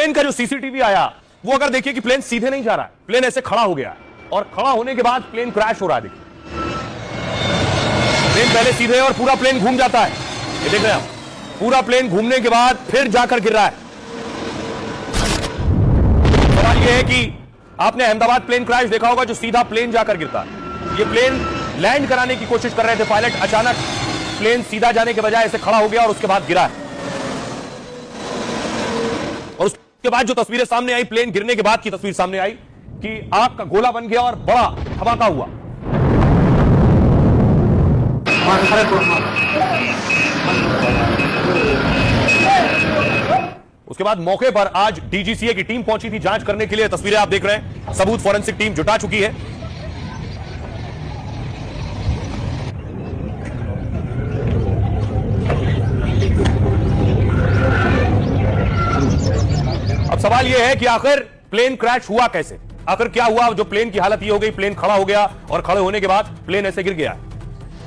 Plane का जो CCTV आया वो अगर देखिए कि प्लेन सीधे नहीं जा रहा है, प्लेन ऐसे खड़ा हो गया है और खड़ा होने के बाद प्लेन क्रैश हो रहा है। देखिए प्लेन पहले सीधे और पूरा प्लेन घूम जाता है, ये देख रहे हैं आप, पूरा प्लेन घूमने के बाद फिर जाकर गिर रहा है। सवाल यह है कि आपने अहमदाबाद प्लेन क्रैश देखा होगा जो सीधा प्लेन जाकर गिरता है। ये प्लेन लैंड कराने की कोशिश कर रहे थे पायलट, अचानक प्लेन सीधा जाने के बजाय ऐसे खड़ा हो गया और उसके बाद गिरा है। और उसके बाद जो तस्वीरें सामने आई, प्लेन गिरने के बाद की तस्वीर सामने आई कि आग का गोला बन गया और बड़ा धमाका हुआ। उसके बाद मौके पर आज डीजीसीए की टीम पहुंची थी जांच करने के लिए। तस्वीरें आप देख रहे हैं, सबूत फॉरेंसिक टीम जुटा चुकी है। अब सवाल यह है कि आखिर प्लेन क्रैश हुआ कैसे, आखिर क्या हुआ जो प्लेन की हालत ये हो गई, प्लेन खड़ा हो गया और खड़े होने के बाद प्लेन ऐसे गिर गया।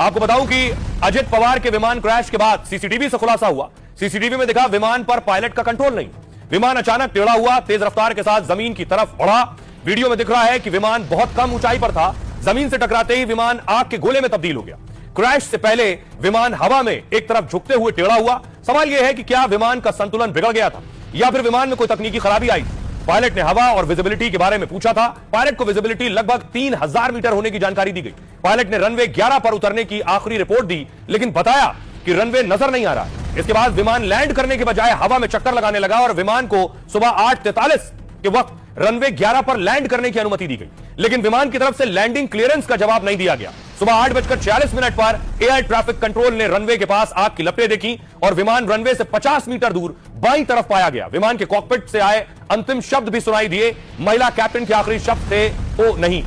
आपको बताऊं कि अजित पवार के विमान क्रैश के बाद सीसीटीवी से खुलासा हुआ। सीसीटीवी में दिखा विमान पर पायलट का कंट्रोल नहीं, विमान अचानक टेढ़ा हुआ, तेज रफ्तार के साथ जमीन की तरफ बढ़ा। वीडियो में दिख रहा है कि विमान बहुत कम ऊंचाई पर था, जमीन से टकराते ही विमान आग के गोले में तब्दील हो गया। क्रैश से पहले विमान हवा में एक तरफ झुकते हुए टेढ़ा हुआ। सवाल यह है कि क्या विमान का संतुलन बिगड़ गया था या फिर विमान में कोई तकनीकी खराबी आई। पायलट ने हवा और विजिबिलिटी के बारे में पूछा था। पायलट को विजिबिलिटी लगभग 3000 मीटर होने की जानकारी दी गई। पायलट ने रनवे 11 पर उतरने की आखिरी रिपोर्ट दी, लेकिन बताया कि रनवे नजर नहीं आ रहा है। इसके बाद विमान लैंड करने के बजाय हवा में चक्कर लगाने लगा और विमान को सुबह 8:43 के वक्त रनवे 11 पर लैंड करने की अनुमति दी गई, लेकिन विमान की तरफ से लैंडिंग क्लियरेंस का जवाब नहीं दिया गया। सुबह 8:46 पर एयर ट्रैफिक कंट्रोल ने रनवे के पास आग की लपटें देखी और विमान रनवे से 50 मीटर दूर बाईं तरफ पाया गया। विमान के कॉकपिट से आए अंतिम शब्द भी सुनाई दिए। महिला कैप्टन के आखिरी शब्द थे, ओ नहीं।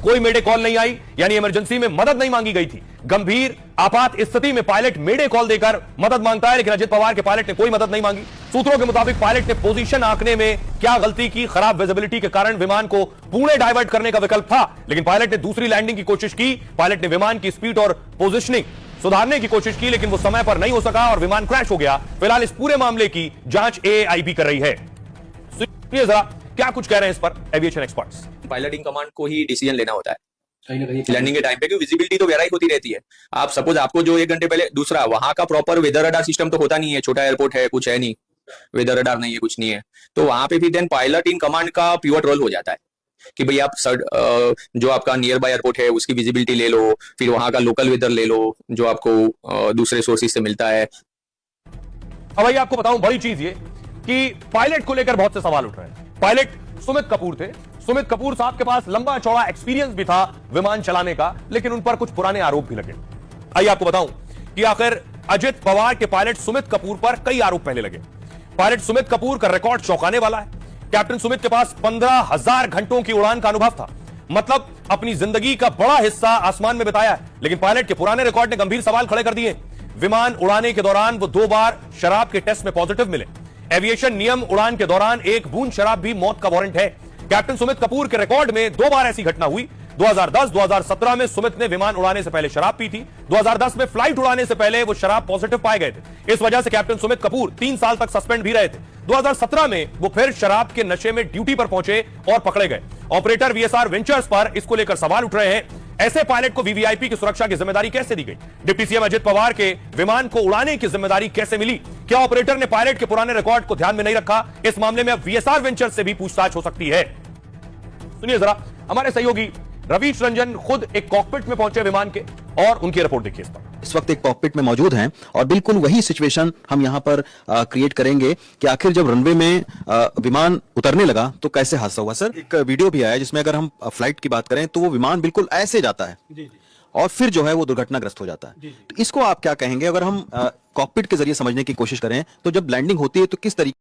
कोई मेडे कॉल नहीं आई, यानी इमरजेंसी में मदद नहीं मांगी गई थी। गंभीर आपात स्थिति में पायलट मेडे कॉल देकर मदद मांगता है, लेकिन अजित पवार के पायलट ने कोई मदद नहीं मांगी। सूत्रों के मुताबिक पायलट ने पोजीशन आंकने में क्या गलती की, खराब विजिबिलिटी के कारण विमान को पुणे डाइवर्ट करने का विकल्प था, लेकिन पायलट ने दूसरी लैंडिंग की कोशिश की। पायलट ने विमान की स्पीड और पोजिशनिंग सुधारने की कोशिश की, लेकिन वो समय पर नहीं हो सका और विमान क्रैश हो गया। फिलहाल इस पूरे मामले की जांच एआईबी कर रही है। सुनिए जरा क्या कुछ कह रहे हैं इस पर aviation experts. Pilot in command को ही डिसीजन लेना होता है लैंडिंग के टाइम पे, क्योंकि विजिबिलिटी तो वेराई होती रहती है। आप सपोज आपको जो 1 घंटे पहले, दूसरा वहां का प्रॉपर वेदर रडार सिस्टम तो होता नहीं है, छोटा एयरपोर्ट है, कुछ है नहीं, वेदर रडार नहीं है, कुछ नहीं है, तो वहां पे भी देन पायलट इन कमांड का पिवट रोल हो जाता है कि भाई आप जो आपका नियर बाय एयरपोर्ट है उसकी विजिबिलिटी ले लो, फिर वहां का लोकल वेदर ले लो जो आपको दूसरे सोर्सेज से मिलता है। अब भाई आपको बताऊं बड़ी चीज ये कि पायलट को लेकर बहुत से सवाल उठ रहे हैं। पायलट सुमित कपूर थे, सुमित कपूर साहब के पास लंबा चौड़ा एक्सपीरियंस भी था विमान चलाने का, लेकिन उन पर कुछ पुराने आरोप भी लगे। आइए आपको बताऊं कि आखिर अजित पवार के पायलट सुमित कपूर पर कई आरोप पहले लगे। पायलट सुमित कपूर का रिकॉर्ड चौंकाने वाला है। कैप्टन सुमित के पास 15,000 घंटों की उड़ान का अनुभव था, मतलब अपनी जिंदगी का बड़ा हिस्सा आसमान में बिताया है, लेकिन पायलट के पुराने रिकॉर्ड ने गंभीर सवाल खड़े कर दिए। विमान उड़ाने के दौरान वो 2 बार शराब के टेस्ट में पॉजिटिव मिले। एविएशन नियम उड़ान के दौरान 1 बूंद शराब भी मौत का वारंट है। कैप्टन सुमित कपूर के रिकॉर्ड में 2 बार ऐसी घटना हुई। 2010, 2017 में सुमित ने विमान उड़ाने से पहले शराब पी थी। 2010 में फ्लाइट उड़ाने से पहले वो शराब पॉजिटिव पाए गए थे। इस वजह से कैप्टन सुमित कपूर 3 साल तक सस्पेंड भी रहे थे। 2017 में वो फिर शराब के नशे में ड्यूटी पर पहुंचे और पकड़े गए। ऑपरेटर वीएसआर वेंचर्स पर इसको लेकर सवाल उठ रहे हैं। ऐसे पायलट को वीवीआईपी की सुरक्षा की जिम्मेदारी कैसे दी गई? डिप्टी सीएम अजित पवार के विमान को उड़ाने की जिम्मेदारी कैसे मिली? क्या ऑपरेटर ने पायलट के पुराने रिकॉर्ड को ध्यान में नहीं रखा? इस मामले में अब वीएसआर वेंचर्स से भी पूछताछ हो सकती है। सुनिए जरा, हमारे सहयोगी रवीश रंजन खुद एक कॉकपिट में पहुंचे विमान के और उनकी रिपोर्ट देखिए इस पर। इस वक्त एक कॉकपिट में मौजूद हैं और बिल्कुल वही सिचुएशन हम यहां पर क्रिएट करेंगे कि आखिर जब रनवे में विमान उतरने लगा तो कैसे हादसा हुआ। सर, एक वीडियो भी आया जिसमें अगर हम फ्लाइट की बात करें तो वो विमान बिल्कुल ऐसे जाता है और फिर जो है वो दुर्घटनाग्रस्त हो जाता है। तो इसको आप क्या कहेंगे? अगर हम कॉकपिट के जरिए समझने की कोशिश करें तो जब लैंडिंग होती है तो किस तरीके